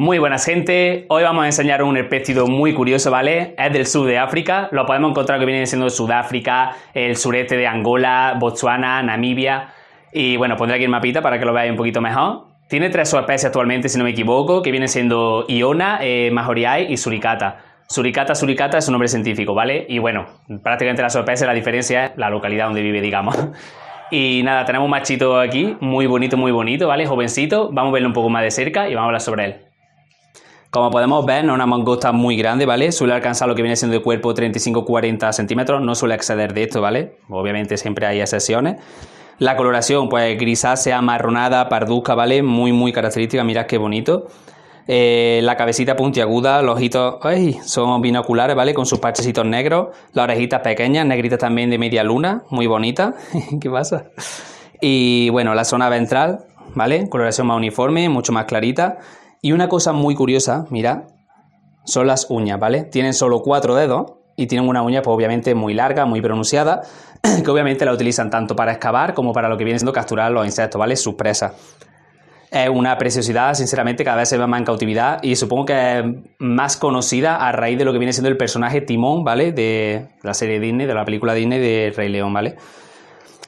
Muy buenas gente, hoy vamos a enseñar un herpéstido muy curioso, ¿vale? Es del sur de África, lo podemos encontrar que viene siendo Sudáfrica, el sureste de Angola, Botsuana, Namibia y bueno, pondré aquí el mapita para que lo veáis un poquito mejor. Tiene tres subespecies actualmente, si no me equivoco, que vienen siendo Iona, Mahoriai y Suricata. Suricata es su nombre científico, ¿vale? Y bueno, prácticamente la subespecie, la diferencia es la localidad donde vive, digamos. Y nada, tenemos un machito aquí, muy bonito, ¿vale? Jovencito, vamos a verlo un poco más de cerca y vamos a hablar sobre él. Como podemos ver, no es una mangosta muy grande, ¿vale? Suele alcanzar lo que viene siendo de cuerpo 35-40 centímetros, no suele exceder de esto, ¿vale? Obviamente siempre hay excepciones. La coloración, pues grisácea, marronada, parduzca, ¿vale? Muy característica, mirad qué bonito. La cabecita puntiaguda, los ojitos son binoculares, ¿vale? Con sus parchecitos negros, las orejitas pequeñas, negritas también de media luna, muy bonita. ¿Qué pasa? Y bueno, la zona ventral, ¿vale? Coloración más uniforme, mucho más clarita. Y una cosa muy curiosa, mirad, son las uñas, ¿vale? Tienen solo 4 dedos y tienen una uña, pues obviamente muy larga, muy pronunciada, que obviamente la utilizan tanto para excavar como para lo que viene siendo capturar los insectos, ¿vale? Sus presas. Es una preciosidad, sinceramente, cada vez se ve más en cautividad y supongo que es más conocida a raíz de lo que viene siendo el personaje Timón, ¿vale? De la serie Disney, de la película Disney de Rey León, ¿vale?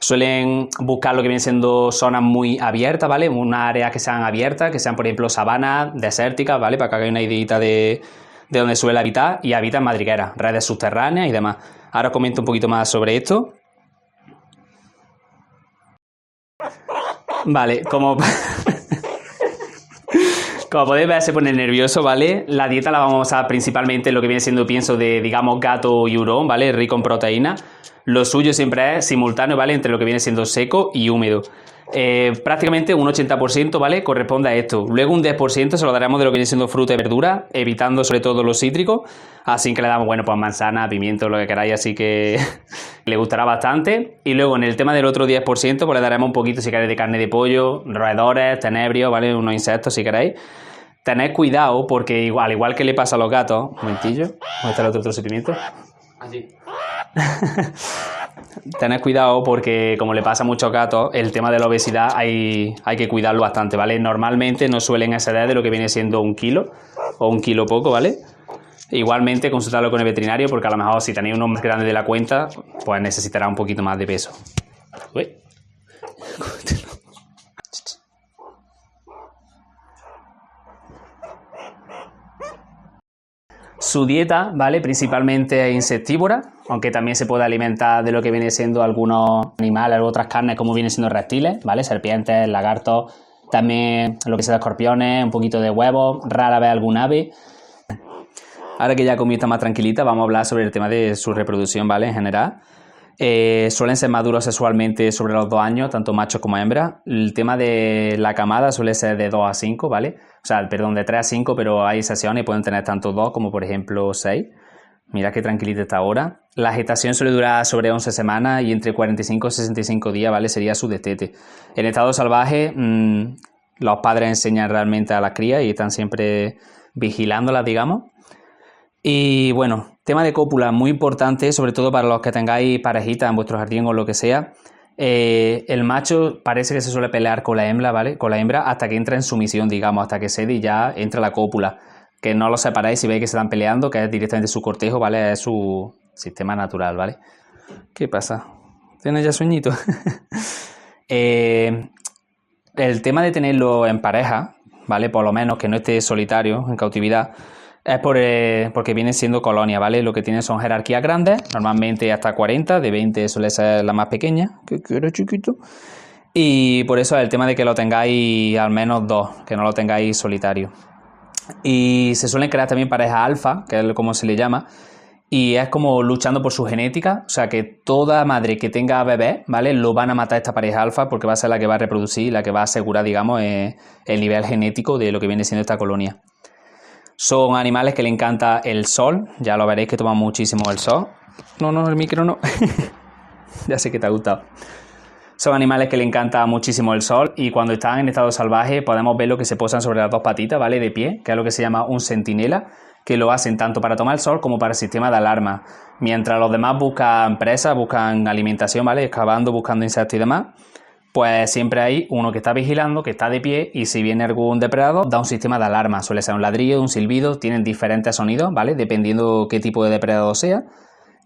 Suelen buscar lo que viene siendo zonas muy abiertas, ¿vale? Unas áreas que sean abiertas, que sean, por ejemplo, sabanas desérticas, ¿vale? Para que hagáis una ideita de dónde suele habitar y habita en madrigueras, redes subterráneas y demás. Ahora os comento un poquito más sobre esto. Vale, como podéis ver, se pone nervioso, ¿vale? La dieta la vamos a usar principalmente en lo que viene siendo pienso de, digamos, gato y hurón, ¿vale? Rico en proteína. Lo suyo siempre es simultáneo, ¿vale? Entre lo que viene siendo seco y húmedo. Prácticamente un 80%, ¿vale? Corresponde a esto. Luego un 10% se lo daremos de lo que viene siendo fruta y verdura, evitando sobre todo los cítricos. Así que le damos, bueno, pues manzana, pimiento, lo que queráis, así que le gustará bastante. Y luego en el tema del otro 10%, pues le daremos un poquito, si queréis, de carne de pollo, roedores, tenebrios, ¿vale? Unos insectos, si queréis. Tened cuidado porque al igual que le pasa a los gatos, un momentillo, ¿dónde está el otro trozo de pimiento? Allí. Tened cuidado porque como le pasa a muchos gatos, el tema de la obesidad hay que cuidarlo bastante, ¿vale? Normalmente no suelen exceder de lo que viene siendo 1 kilo o 1 kilo poco, ¿vale? Igualmente consultarlo con el veterinario porque a lo mejor si tenéis uno más grande de la cuenta, pues necesitará un poquito más de peso. Uy. Su dieta, ¿vale? Principalmente es insectívora, aunque también se puede alimentar de lo que viene siendo algunos animales o otras carnes como vienen siendo reptiles, ¿vale? Serpientes, lagartos, también lo que sea de escorpiones, un poquito de huevos, rara vez algún ave. Ahora que ya comí está más tranquilita, vamos a hablar sobre el tema de su reproducción, ¿vale? En general. Suelen ser maduros sexualmente sobre los 2 años, tanto machos como hembras. El tema de la camada suele ser de 2 a 5, ¿vale? O sea, perdón, de 3 a 5, pero hay excepciones y pueden tener tanto 2 como por ejemplo 6. Mira qué tranquilita está ahora. La gestación suele durar sobre 11 semanas y entre 45 y 65 días, ¿vale? Sería su destete. En estado salvaje, los padres enseñan realmente a las crías y están siempre vigilándolas, digamos. Y bueno, tema de cópula muy importante, sobre todo para los que tengáis parejitas en vuestro jardín o lo que sea. El macho parece que se suele pelear con la hembra, ¿vale? Con la hembra hasta que entra en sumisión, digamos, hasta que cede y ya entra la cópula. Que no lo separáis si veis que se están peleando, que es directamente su cortejo, ¿vale? Es su sistema natural, ¿vale? ¿Qué pasa? ¿Tienes ya sueñito? El tema de tenerlo en pareja, ¿vale? Por lo menos que no esté solitario, en cautividad, es porque vienen siendo colonias, ¿vale? Lo que tienen son jerarquías grandes, normalmente hasta 40, de 20 suele ser la más pequeña, que era chiquito. Y por eso es el tema de que lo tengáis al menos 2, que no lo tengáis solitario. Y se suelen crear también parejas alfa, que es como se le llama, y es como luchando por su genética, o sea que toda madre que tenga bebé, ¿vale? Lo van a matar esta pareja alfa porque va a ser la que va a reproducir, la que va a asegurar, digamos, el nivel genético de lo que viene siendo esta colonia. Son animales que le encanta el sol, ya lo veréis que toman muchísimo el sol. No, el micro no. Ya sé que te ha gustado. Son animales que le encanta muchísimo el sol y cuando están en estado salvaje podemos ver lo que se posan sobre las 2 patitas, ¿vale? De pie, que es lo que se llama un centinela, que lo hacen tanto para tomar el sol como para el sistema de alarma. Mientras los demás buscan presas, buscan alimentación, ¿vale? Excavando, buscando insectos y demás. pues siempre hay uno que está vigilando, que está de pie, y si viene algún depredador, da un sistema de alarma. Suele ser un ladrillo, un silbido, tienen diferentes sonidos, ¿vale? Dependiendo qué tipo de depredador sea.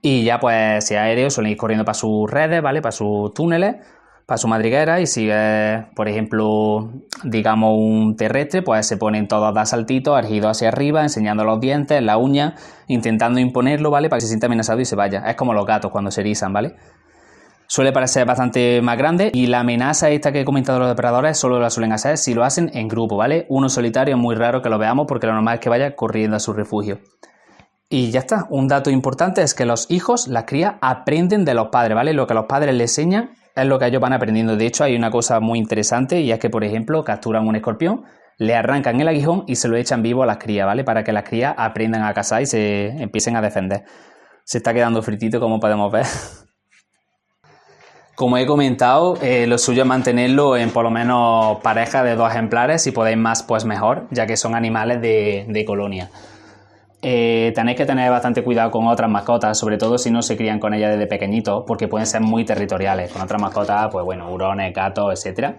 Y ya, pues, si es aéreo, suelen ir corriendo para sus redes, ¿vale? Para sus túneles, para su madriguera. Y si es, por ejemplo, digamos un terrestre, pues se ponen todos a dar saltitos, erguidos hacia arriba, enseñando los dientes, las uñas, intentando imponerlo, ¿vale? Para que se sienta amenazado y se vaya. Es como los gatos cuando se erizan, ¿vale? Suele parecer bastante más grande, y la amenaza esta que he comentado de los depredadores solo la suelen hacer si lo hacen en grupo, ¿vale? Uno solitario es muy raro que lo veamos, porque lo normal es que vaya corriendo a su refugio. Y ya está. Un dato importante es que los hijos, las crías, aprenden de los padres, ¿vale? Lo que los padres les enseñan es lo que ellos van aprendiendo. De hecho, hay una cosa muy interesante, y es que, por ejemplo, capturan un escorpión, le arrancan el aguijón y se lo echan vivo a las crías, ¿vale? Para que las crías aprendan a cazar y se empiecen a defender. Se está quedando fritito, como podemos ver. Como he comentado, lo suyo es mantenerlo en por lo menos pareja de 2 ejemplares. Si podéis más, pues mejor, ya que son animales de colonia. Tenéis que tener bastante cuidado con otras mascotas, sobre todo si no se crían con ellas desde pequeñitos, porque pueden ser muy territoriales. Con otras mascotas, pues bueno, hurones, gatos, etc.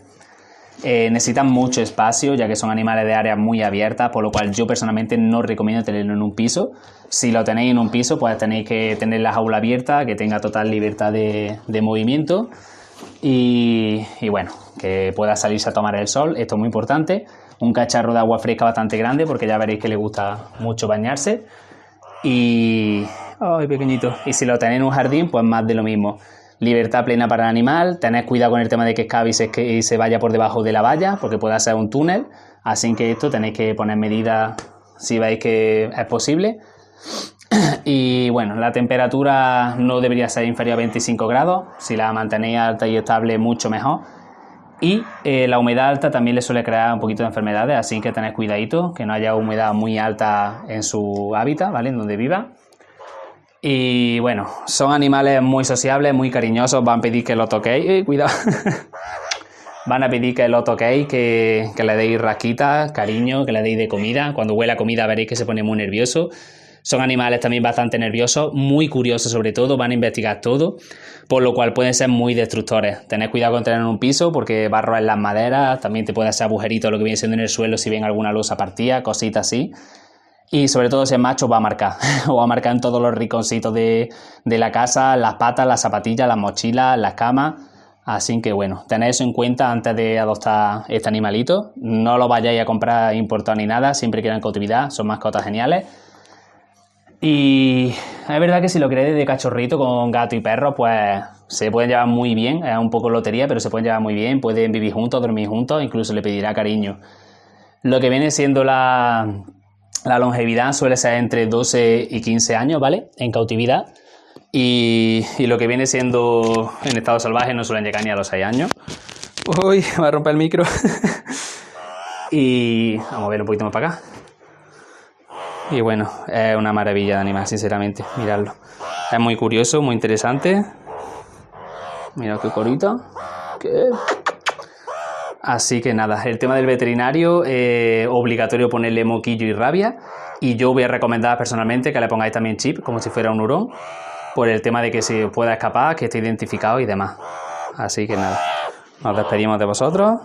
Necesitan mucho espacio, ya que son animales de áreas muy abiertas, por lo cual yo personalmente no recomiendo tenerlo en un piso. Si lo tenéis en un piso, pues tenéis que tener la jaula abierta, que tenga total libertad de movimiento, y bueno, que pueda salirse a tomar el sol. Esto es muy importante. Un cacharro de agua fresca bastante grande, porque ya veréis que le gusta mucho bañarse. Y... ¡ay, pequeñito! Y si lo tenéis en un jardín, pues más de lo mismo. Libertad plena para el animal. Tened cuidado con el tema de que escabe y se vaya por debajo de la valla, porque puede ser un túnel. Así que esto tenéis que poner medidas si veis que es posible. Y bueno, la temperatura no debería ser inferior a 25 grados. Si la mantenéis alta y estable, mucho mejor. Y la humedad alta también le suele crear un poquito de enfermedades, así que tened cuidadito, que no haya humedad muy alta en su hábitat, ¿vale? En donde viva. Y bueno, son animales muy sociables, muy cariñosos. Van a pedir que lo toquéis. Cuidado. Van a pedir que lo toquéis, que le deis rasquitas, cariño, que le deis de comida. Cuando huele a comida veréis que se pone muy nervioso. Son animales también bastante nerviosos, muy curiosos sobre todo, van a investigar todo, por lo cual pueden ser muy destructores. Tened cuidado con tener en un piso, porque va a roer las maderas, también te puede hacer agujeritos lo que viene siendo en el suelo si ven alguna losa partida, cositas así. Y sobre todo si es macho va a marcar, o va a marcar en todos los rinconcitos de la casa, las patas, las zapatillas, las mochilas, las camas. Así que bueno, tened eso en cuenta antes de adoptar este animalito. No lo vayáis a comprar importado ni nada, siempre que en cautividad, son mascotas geniales. Y es verdad que si lo queréis de cachorrito con gato y perro, pues se pueden llevar muy bien. Es un poco lotería, pero se pueden llevar muy bien. Pueden vivir juntos, dormir juntos, incluso le pedirá cariño. Lo que viene siendo la longevidad suele ser entre 12 y 15 años, ¿vale? En cautividad. Y lo que viene siendo en estado salvaje no suelen llegar ni a los 6 años. Uy, me va a romper el micro. Y vamos a ver un poquito más para acá. Y bueno, es una maravilla de animal, sinceramente, miradlo. Es muy curioso, muy interesante. Mira qué corito. ¿Qué? Así que nada, el tema del veterinario, obligatorio ponerle moquillo y rabia. Y yo voy a recomendar personalmente que le pongáis también chip, como si fuera un hurón, por el tema de que se pueda escapar, que esté identificado y demás. Así que nada, nos despedimos de vosotros.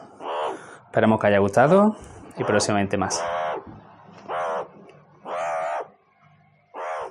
Esperemos que haya gustado y próximamente más.